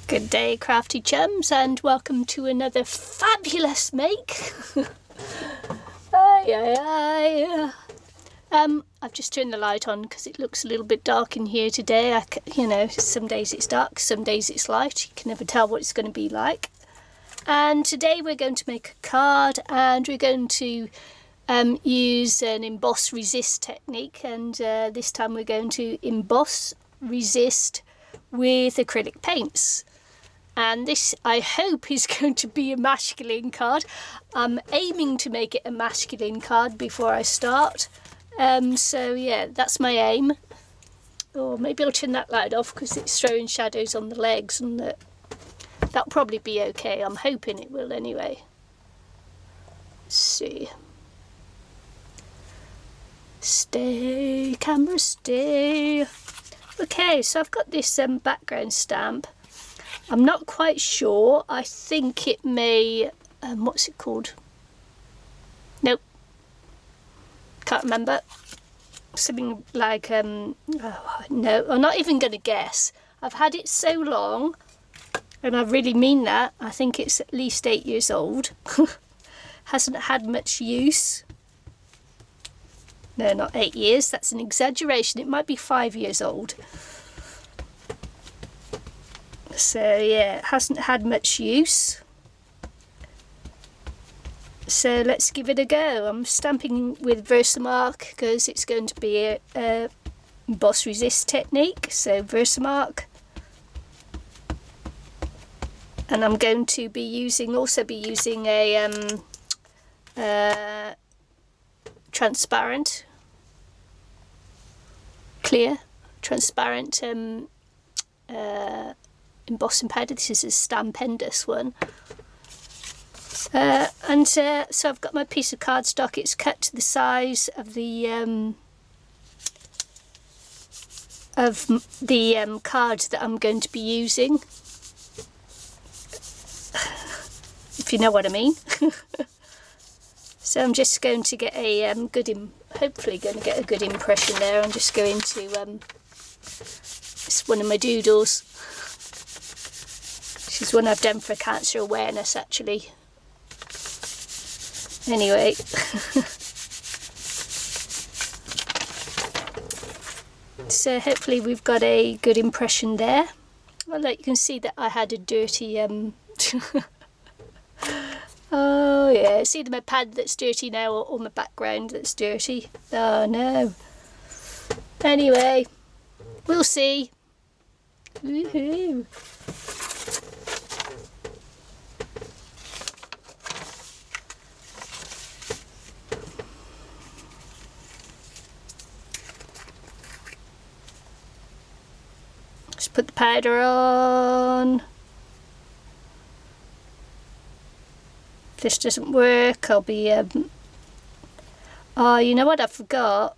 Good day, crafty chums, and welcome to another fabulous make. I've just turned the light on because it looks a little bit dark in here today. Some days it's dark, some days it's light. You can never tell what it's going to be like. And today we're going to make a card, and we're going to use an emboss resist technique, and this time we're going to emboss resist with acrylic paints. And this, I hope, is going to be a masculine card. I'm aiming to make it a masculine card before I start. So yeah, that's my aim. Or maybe I'll turn that light off because it's throwing shadows on the legs, and that'll probably be okay. I'm hoping it will anyway. Let's see. Stay, camera, stay. Okay, so I've got this background stamp. I'm not quite sure. I think it may, what's it called? Nope. Can't remember. Something like, no, I'm not even going to guess. I've had it so long, and I really mean that. I think it's at least 8 years old. Hasn't had much use. No, not 8 years. That's an exaggeration. It might be 5 years old. So yeah, it hasn't had much use. So let's give it a go. I'm stamping with Versamark because it's going to be a emboss resist technique. So Versamark. And I'm going to be also be using a transparent, clear, transparent embossing powder. This is a Stampendous one. So I've got my piece of cardstock. It's cut to the size of the card that I'm going to be using, if you know what I mean. So I'm just going to get a hopefully going to get a good impression there. I'm just going to it's one of my doodles. This is one I've done for cancer awareness, actually. Anyway. So hopefully we've got a good impression there. Well, like you can see that I had a dirty oh yeah, see my pad that's dirty now, or my background that's dirty. Oh no. Anyway, we'll see. Woohoo. Let's put the powder on. If this doesn't work, I'll be oh, you know what I forgot?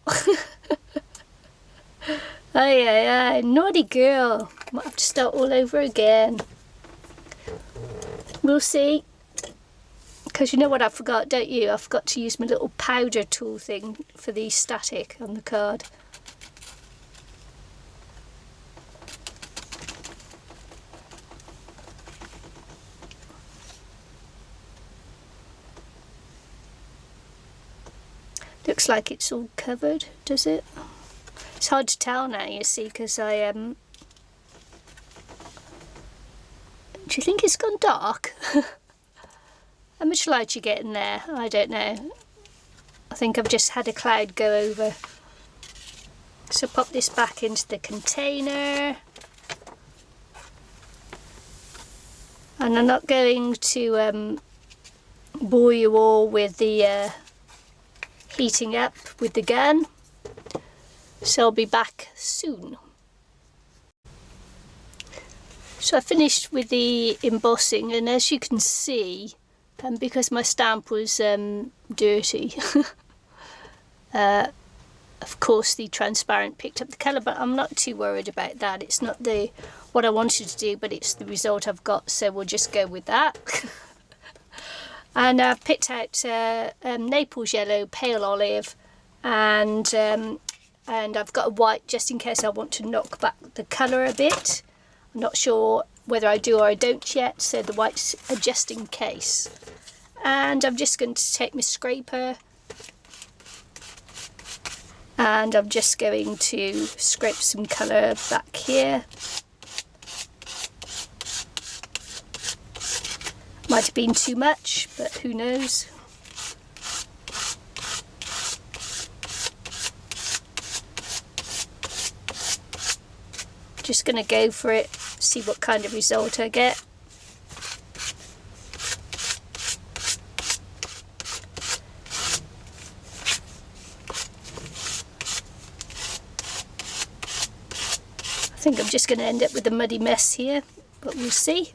Ay, naughty girl. Might have to start all over again. We'll see. Because you know what I forgot, don't you? I forgot to use my little powder tool thing for the static on the card. Looks like it's all covered, does it? It's hard to tell now, you see, because I do you think it's gone dark? How much light you get in there? I don't know. I think I've just had a cloud go over. So pop this back into the container. And I'm not going to bore you all with the heating up with the gun. So I'll be back soon. So I finished with the embossing, and as you can see, because my stamp was dirty, of course the transparent picked up the colour, but I'm not too worried about that. It's not what I wanted to do, but it's the result I've got, so we'll just go with that. And I've picked out Naples yellow, pale olive, and I've got a white just in case I want to knock back the colour a bit. I'm not sure whether I do or I don't yet, so the white's just in case. And I'm just going to take my scraper and I'm just going to scrape some colour back here. Might have been too much, but who knows. Just going to go for it, see what kind of result I get. I think I'm just going to end up with a muddy mess here, but we'll see.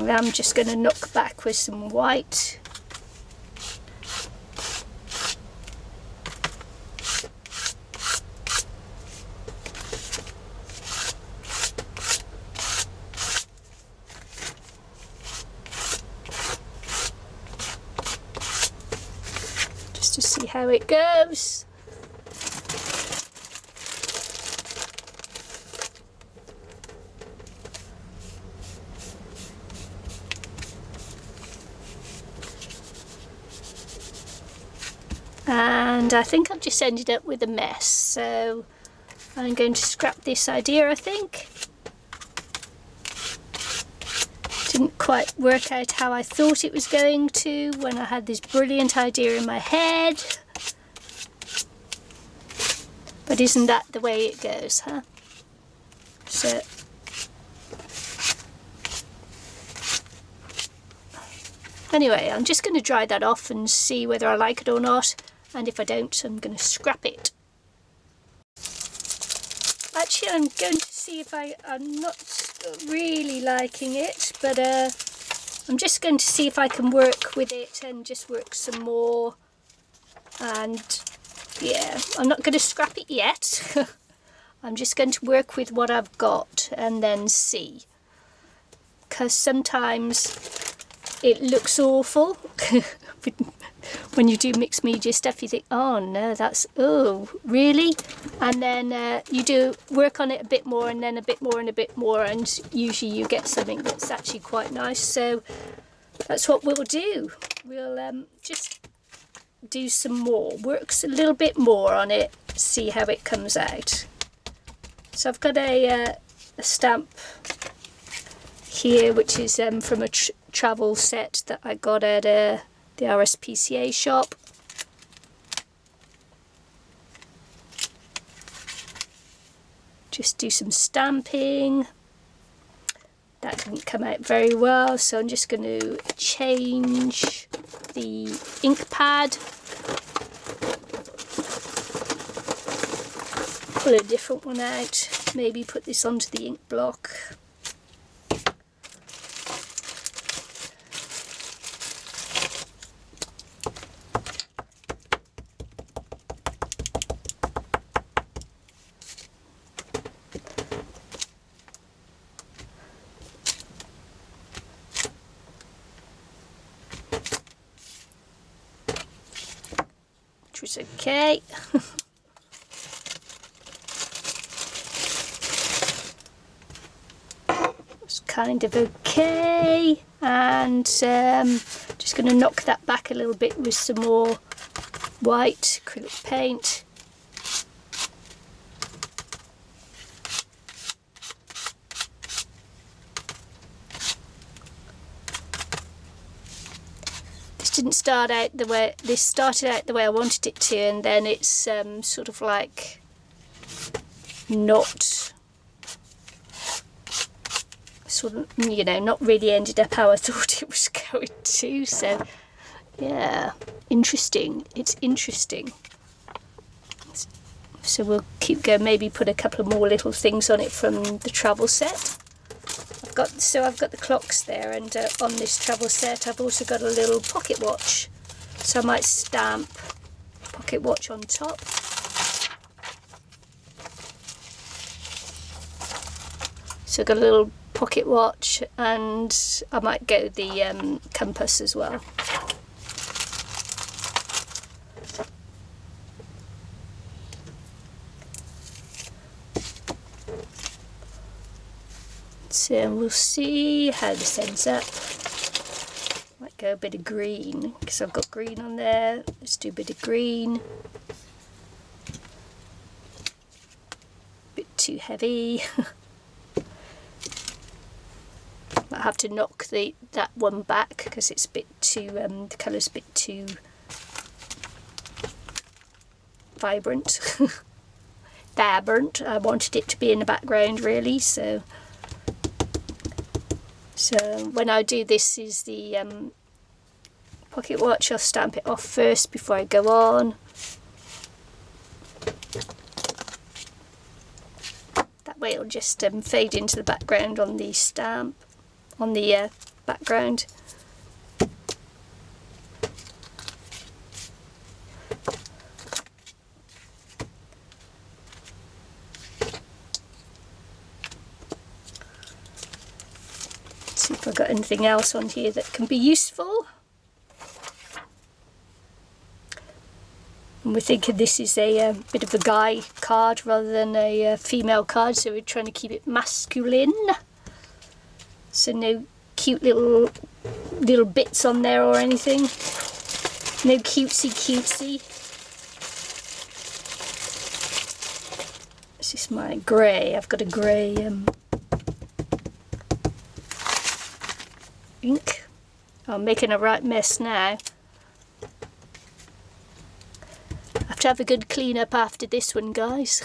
I'm just going to knock back with some white. Just to see how it goes. And I think I've just ended up with a mess, so I'm going to scrap this idea, I think. Didn't quite work out how I thought it was going to when I had this brilliant idea in my head. But isn't that the way it goes, huh? So anyway, I'm just going to dry that off and see whether I like it or not. And if I don't, I'm going to scrap it. Actually, I'm going to see if I'm not really liking it, but I'm just going to see if I can work with it and just work some more. And yeah, I'm not going to scrap it yet. I'm just going to work with what I've got and then see. Because sometimes it looks awful. When you do mixed media stuff, you think, oh no, that's, oh, really? And then you do work on it a bit more and then a bit more and a bit more, and usually you get something that's actually quite nice. So that's what we'll do. We'll just do some more, work a little bit more on it, see how it comes out. So I've got a stamp here, which is from a travel set that I got at the RSPCA shop. Just do some stamping. That didn't come out very well, so I'm just going to change the ink pad. Pull a different one out, maybe put this onto the ink block. Which was okay. It's kind of okay, and just going to knock that back a little bit with some more white acrylic paint. Didn't start out the way this started out the way I wanted it to, and then it's sort of like not sort of, you know, not really ended up how I thought it was going to. So yeah, interesting. It's interesting. So we'll keep going, maybe put a couple of more little things on it from the travel set. I've got the clocks there, and on this travel set I've also got a little pocket watch, so I might stamp pocket watch on top. So I've got a little pocket watch, and I might go the compass as well. So we'll see how this ends up. Might go a bit of green because I've got green on there. Let's do a bit of green. Bit too heavy. Might have to knock that one back because it's a bit too the colour's a bit too vibrant. I wanted it to be in the background really, so when I do this is the pocket watch, I'll stamp it off first before I go on. That way it'll just fade into the background on the stamp, on the background. See if I've got anything else on here that can be useful. And we're thinking this is a bit of a guy card rather than a female card, so we're trying to keep it masculine. So no cute little bits on there or anything. No cutesy. This is my grey. I've got a grey ink. I'm making a right mess now. I have to have a good clean up after this one, guys.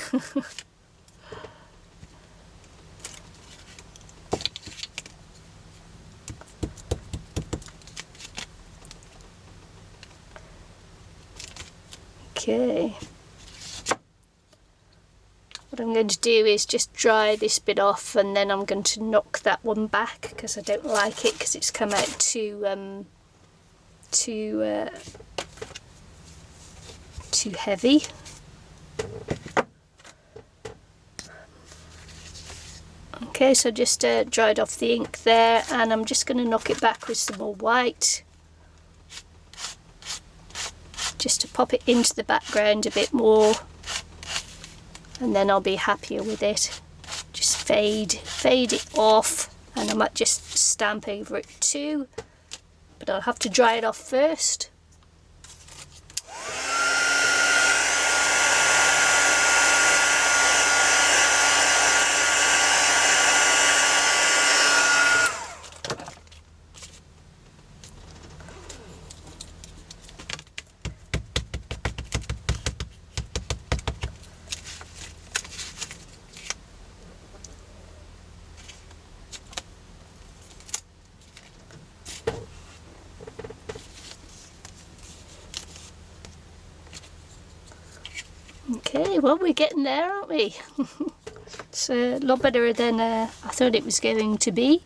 Okay. What I'm going to do is just dry this bit off, and then I'm going to knock that one back because I don't like it because it's come out too heavy. Okay, so just dried off the ink there, and I'm just going to knock it back with some more white just to pop it into the background a bit more. And then I'll be happier with it. Just fade it off, and I might just stamp over it too, but I'll have to dry it off first. Okay, well, we're getting there, aren't we? It's a lot better than I thought it was going to be.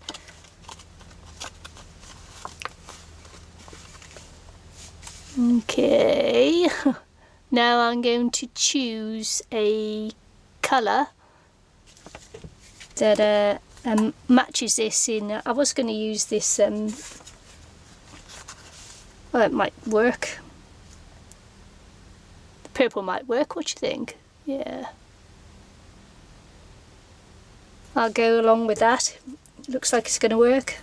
Okay, now I'm going to choose a colour that matches this in. I was going to use this, well, it might work. Purple might work, what do you think? Yeah. I'll go along with that. Looks like it's going to work.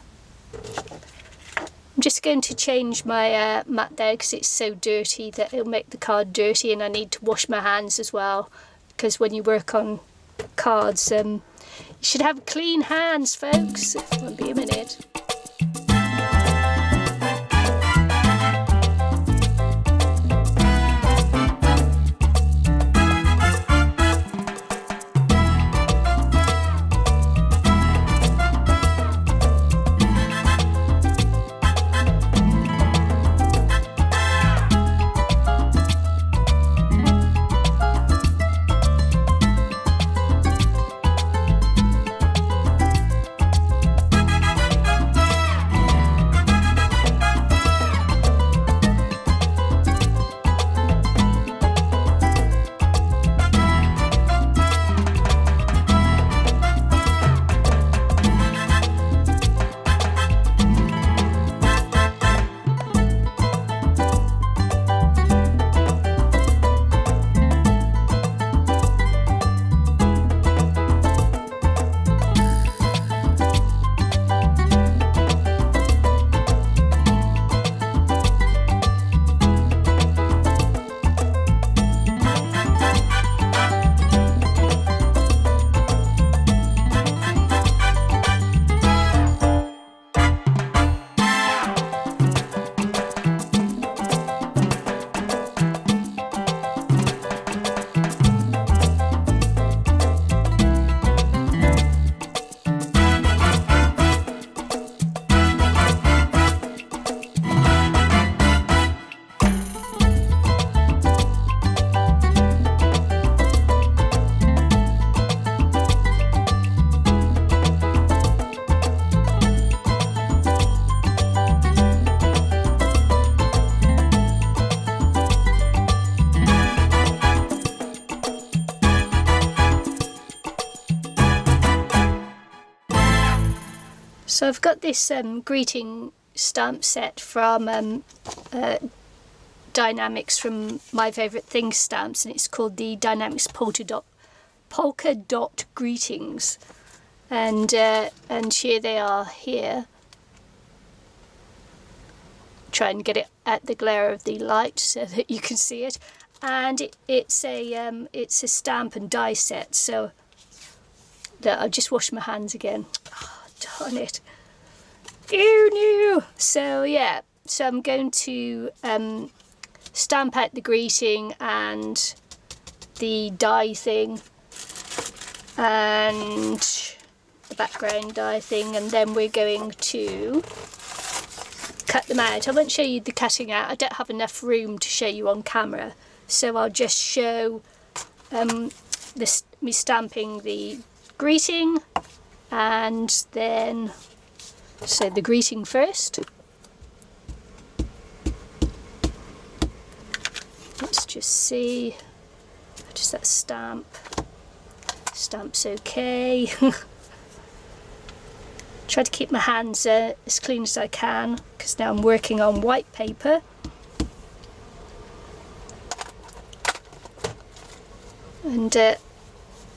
I'm just going to change my mat there because it's so dirty that it'll make the card dirty, and I need to wash my hands as well, because when you work on cards you should have clean hands, folks. Won't be a minute. So I've got this greeting stamp set from Dynamics, from My Favourite Things stamps, and it's called the Dynamics Polka Dot Greetings, and here they are here. Try and get it at the glare of the light so that you can see it, and it's a stamp and die set. So that I'll just wash my hands again. Oh, darn it! Ew, no. So yeah, so I'm going to stamp out the greeting and the die thing and the background die thing, and then we're going to cut them out. I won't show you the cutting out, I don't have enough room to show you on camera, so I'll just show me stamping the greeting, and then so the greeting first. Let's just see, does that stamp? Stamp's okay. Try to keep my hands as clean as I can, because now I'm working on white paper. And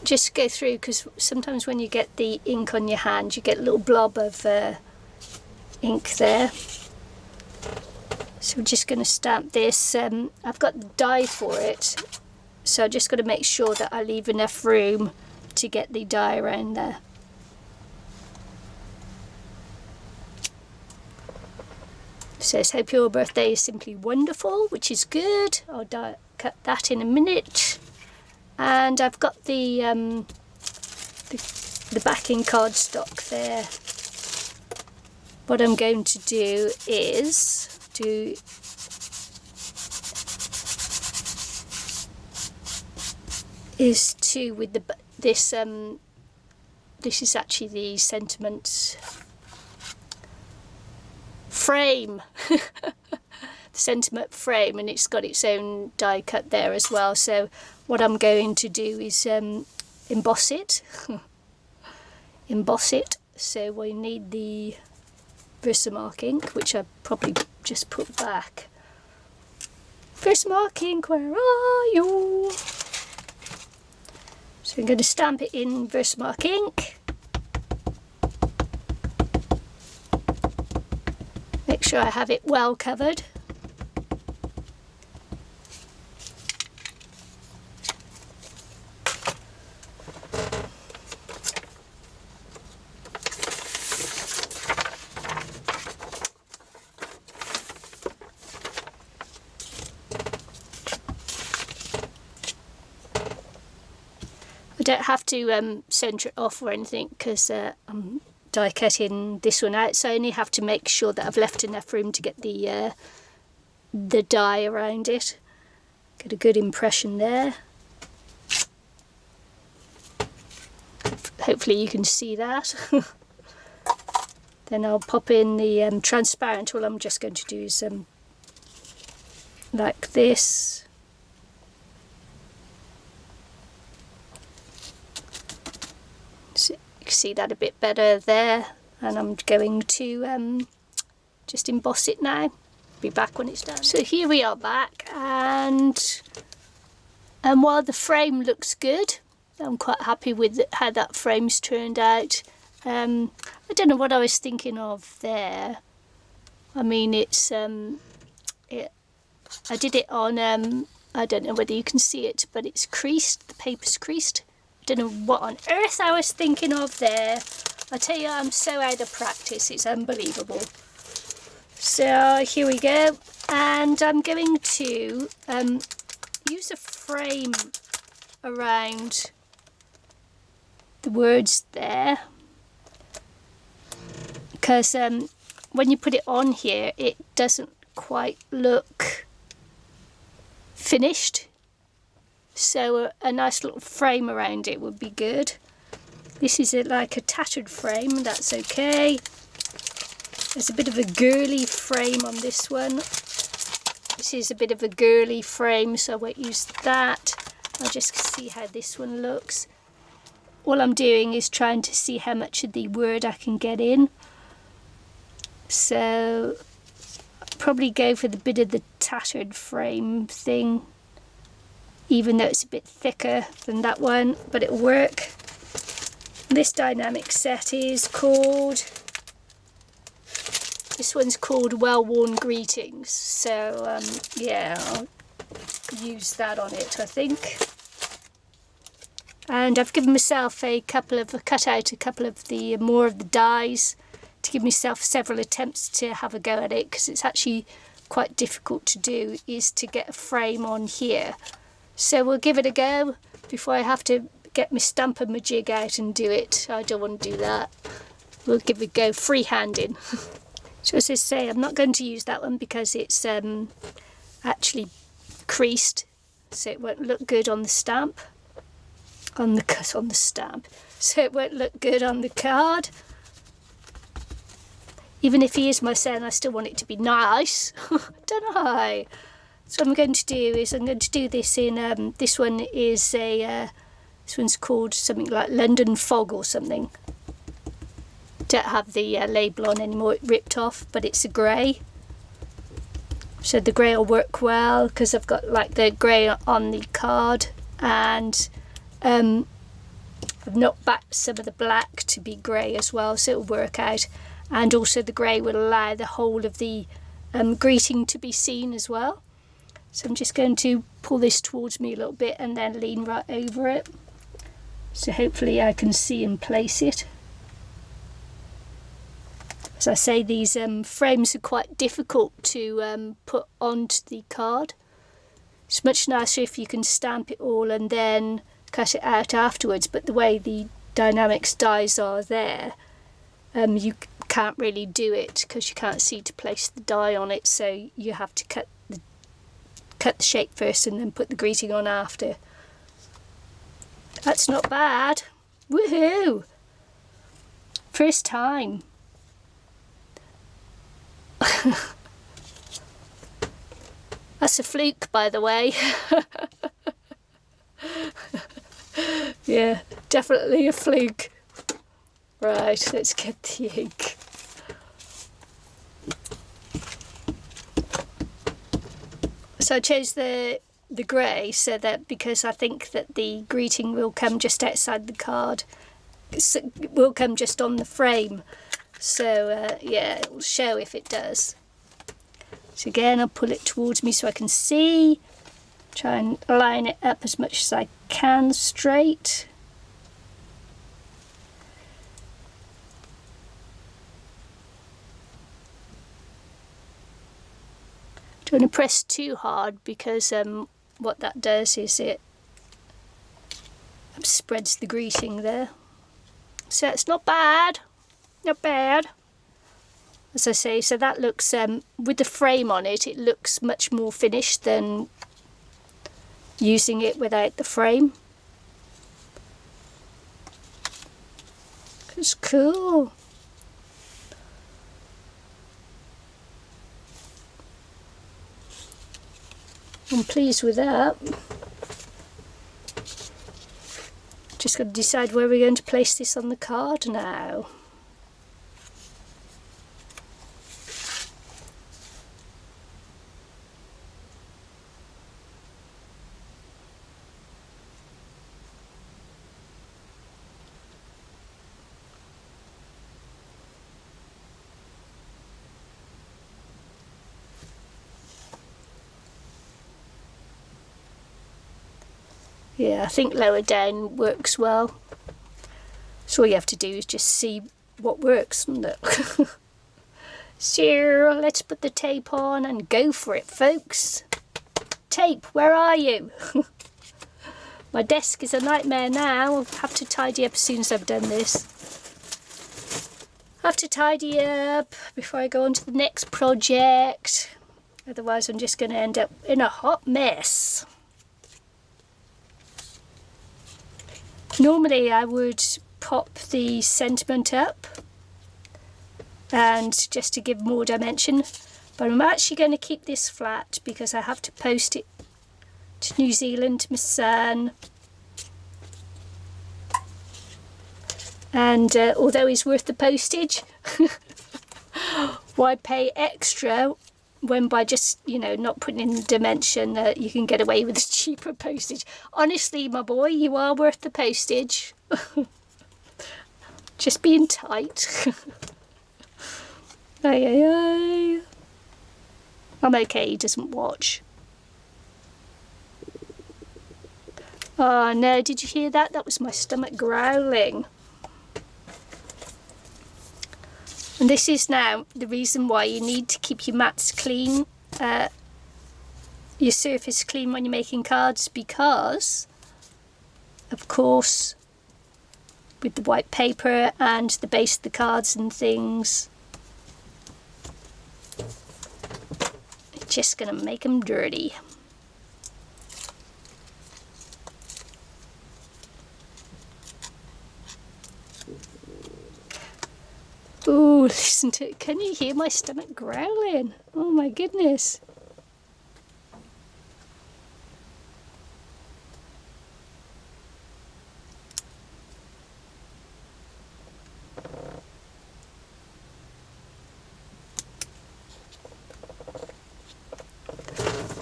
just go through, because sometimes when you get the ink on your hand you get a little blob of ink there. So we're just going to stamp this. I've got the die for it, so I'm just going to make sure that I leave enough room to get the die around there. It says, hope your birthday is simply wonderful, which is good. I'll cut that in a minute. And I've got the backing cardstock there. What I'm going to do is with this is actually the sentiment frame. The sentiment frame, and it's got its own die cut there as well. So what I'm going to do is emboss it. Emboss it. So we need the Versamark ink, which I probably just put back. Versamark ink, where are you? So I'm going to stamp it in Versamark ink. Make sure I have it well covered. I don't have to centre it off or anything, because I'm die cutting this one out, so I only have to make sure that I've left enough room to get the die around it. Get a good impression there. Hopefully you can see that. Then I'll pop in the transparent. All I'm just going to do is like this. So you can see that a bit better there, and I'm going to just emboss it now. Be back when it's done. So here we are back, and while the frame looks good, I'm quite happy with how that frame's turned out. I don't know what I was thinking of there. I mean, it's I did it on I don't know whether you can see it, but it's creased. The paper's creased. I don't know what on earth I was thinking of there. I tell you, I'm so out of practice, it's unbelievable. So here we go, and I'm going to use a frame around the words there, because when you put it on here it doesn't quite look finished, so a nice little frame around it would be good. This is like a tattered frame, that's okay. There's a bit of a girly frame on this one. This is a bit of a girly frame, so I won't use that. I'll just see how this one looks. All I'm doing is trying to see how much of the word I can get in. So I'll probably go for the bit of the tattered frame thing, even though it's a bit thicker than that one, but it'll work. This dynamic set is called, this one's called Well Worn Greetings. So yeah, I'll use that on it, I think. And I've given myself cut out a couple of the more of the dies to give myself several attempts to have a go at it, because it's actually quite difficult to do, is to get a frame on here. So we'll give it a go before I have to get my stamp and my jig out and do it. I don't want to do that. We'll give it a go freehanding. So as I say, I'm not going to use that one because it's actually creased, so it won't look good on the stamp. On the stamp. So it won't look good on the card. Even if he is my son, I still want it to be nice. Don't I? So what I'm going to do is I'm going to do this in, this one is a, this one's called something like London Fog or something. Don't have the label on anymore, it ripped off, but it's a grey. So the grey will work well because I've got like the grey on the card, and I've knocked back some of the black to be grey as well, so it'll work out. And also the grey will allow the whole of the greeting to be seen as well. So I'm just going to pull this towards me a little bit and then lean right over it. So hopefully I can see and place it. As I say, these frames are quite difficult to put onto the card. It's much nicer if you can stamp it all and then cut it out afterwards, but the way the Dynamics dies are there, you can't really do it because you can't see to place the die on it, so you have to cut the shape first and then put the greeting on after. That's not bad. Woohoo! First time. That's a fluke, by the way. Yeah, definitely a fluke. Right, let's get the ink. So I chose the grey so that, because I think that the greeting will come just outside the card, it will come just on the frame. So yeah, it will show if it does. So again, I'll pull it towards me so I can see. Try and line it up as much as I can straight. Don't want to press too hard because what that does is it spreads the greeting there. So it's not bad, not bad. As I say, so that looks, with the frame on it, it looks much more finished than using it without the frame. It's cool. I'm pleased with that. Just got to decide where we're going to place this on the card now. Yeah, I think lower down works well. So all you have to do is just see what works, isn't it? So let's put the tape on and go for it, folks. Tape, where are you? My desk is a nightmare now. I'll have to tidy up as soon as I've done this. I have to tidy up before I go on to the next project. Otherwise I'm just going to end up in a hot mess. Normally I would pop the sentiment up and just to give more dimension, but I'm actually going to keep this flat because I have to post it to New Zealand to my son, and although he's worth the postage, why pay extra when by just, you know, not putting in the dimension that you can get away with cheaper postage. Honestly, my boy, you are worth the postage. Just being tight. Ay, ay, ay. I'm okay, he doesn't watch. Oh no, did you hear that? That was my stomach growling. And this is now the reason why you need to keep your mats clean, your surface clean when you're making cards, because, of course, with the white paper and the base of the cards and things, it's just going to make them dirty. Ooh, listen to it. Can you hear my stomach growling? Oh my goodness.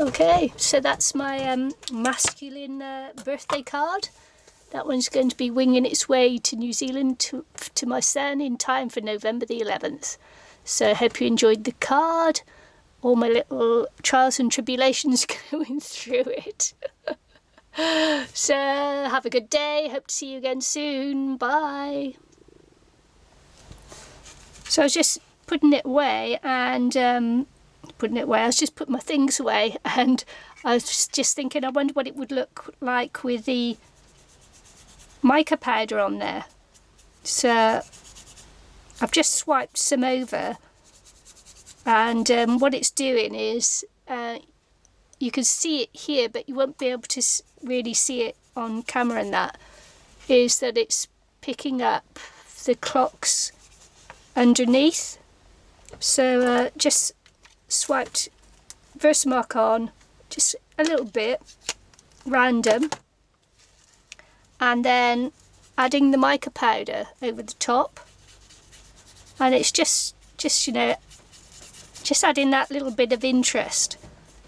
Okay, so that's my masculine birthday card. That one's going to be winging its way to New Zealand to my son in time for November the 11th. So I hope you enjoyed the card. All my little trials and tribulations going through it. So have a good day. Hope to see you again soon. Bye. So I was just putting it away and I was just putting my things away, and I was just thinking, I wonder what it would look like with the mica powder on there. So I've just swiped some over, and what it's doing is you can see it here, but you won't be able to really see it on camera, and that is that it's picking up the clocks underneath. So just swiped Versamark on, just a little bit random, and then adding the mica powder over the top, and it's just you know, just adding that little bit of interest,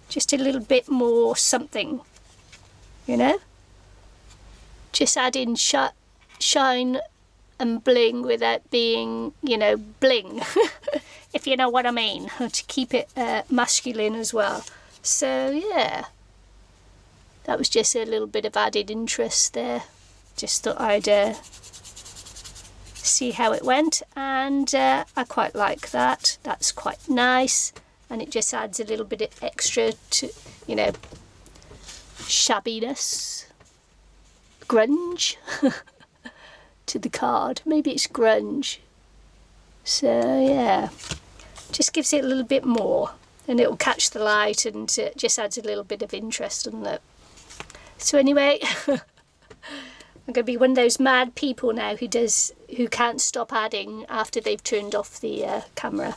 just a little bit more something, you know, just adding shine and bling without being, you know, bling. If you know what I mean, to keep it masculine as well. So yeah, that was just a little bit of added interest there. Just thought I'd see how it went, and I quite like that. That's quite nice, and it just adds a little bit of extra to, you know, shabbiness, grunge to the card. Maybe it's grunge. So yeah, just gives it a little bit more, and it will catch the light, and it just adds a little bit of interest on it. So anyway, I'm going to be one of those mad people now who can't stop adding after they've turned off the camera.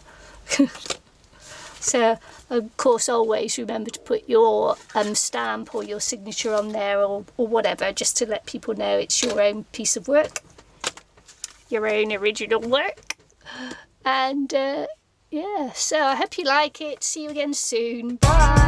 So of course, always remember to put your stamp or your signature on there, or whatever, just to let people know it's your own piece of work, your own original work. And yeah, so I hope you like it. See you again soon. Bye.